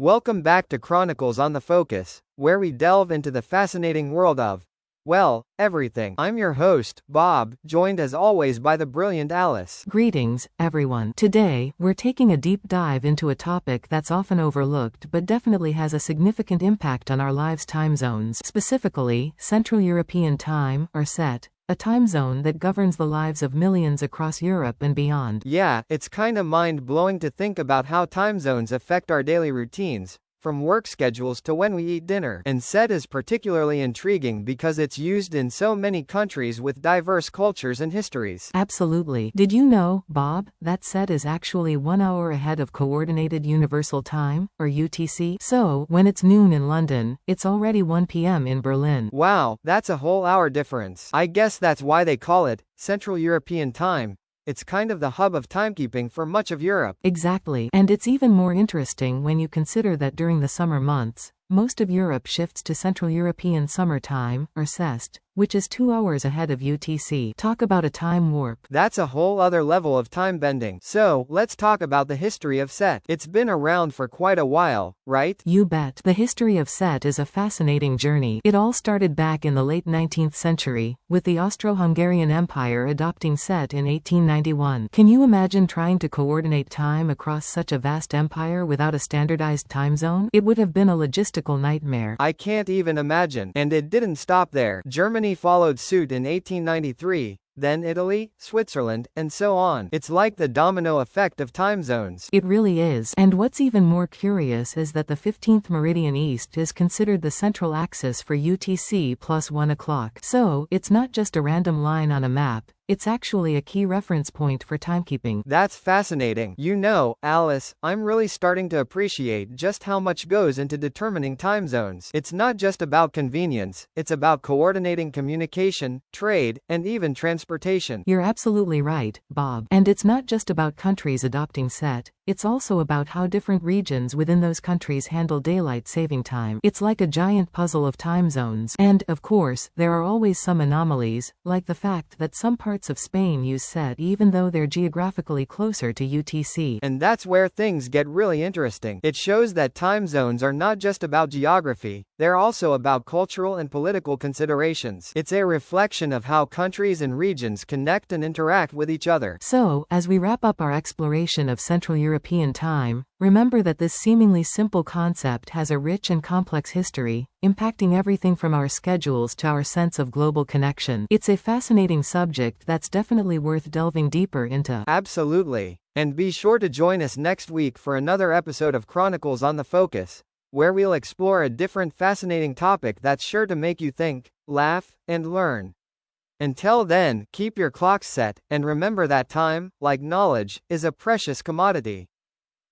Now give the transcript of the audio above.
Welcome back to Chronicles on the Focus, where we delve into the fascinating world of, well, everything. I'm your host, Bob, joined as always by the brilliant Alice. Greetings, everyone. Today, we're taking a deep dive into a topic that's often overlooked but definitely has a significant impact on our lives: time zones. Specifically, Central European Time, or CET, a time zone that governs the lives of millions across Europe and beyond. Yeah, it's kinda mind-blowing to think about how time zones affect our daily routines, from work schedules to when we eat dinner. And CET is particularly intriguing because it's used in so many countries with diverse cultures and histories. Absolutely. Did you know, Bob, that CET is actually 1 hour ahead of Coordinated Universal Time, or UTC? So, when it's noon in London, it's already 1 p.m. in Berlin. Wow, that's a whole hour difference. I guess that's why they call it Central European Time. It's kind of the hub of timekeeping for much of Europe. Exactly. And it's even more interesting when you consider that during the summer months, most of Europe shifts to Central European Summer Time, or CEST, which is 2 hours ahead of UTC. Talk about a time warp. That's a whole other level of time bending. So, let's talk about the history of CET. It's been around for quite a while, right? You bet. The history of CET is a fascinating journey. It all started back in the late 19th century, with the Austro-Hungarian Empire adopting CET in 1891. Can you imagine trying to coordinate time across such a vast empire without a standardized time zone? It would have been a logistical nightmare. I can't even imagine. And it didn't stop there. Germany followed suit in 1893, then Italy, Switzerland, and so on. It's like the domino effect of time zones. It really is. And what's even more curious is that the 15th meridian east is considered the central axis for UTC plus 1 o'clock. So, it's not just a random line on a map. It's actually a key reference point for timekeeping. That's fascinating. You know, Alice, I'm really starting to appreciate just how much goes into determining time zones. It's not just about convenience, it's about coordinating communication, trade, and even transportation. You're absolutely right, Bob. And it's not just about countries adopting CET. It's also about how different regions within those countries handle daylight saving time. It's like a giant puzzle of time zones. And, of course, there are always some anomalies, like the fact that some parts of Spain use CET even though they're geographically closer to UTC. And that's where things get really interesting. It shows that time zones are not just about geography, they're also about cultural and political considerations. It's a reflection of how countries and regions connect and interact with each other. So, as we wrap up our exploration of Central European Time, remember that this seemingly simple concept has a rich and complex history, impacting everything from our schedules to our sense of global connection. It's a fascinating subject that's definitely worth delving deeper into. Absolutely. And be sure to join us next week for another episode of Chronicles on the Focus, where we'll explore a different fascinating topic that's sure to make you think, laugh, and learn. Until then, keep your clocks set, and remember that time, like knowledge, is a precious commodity.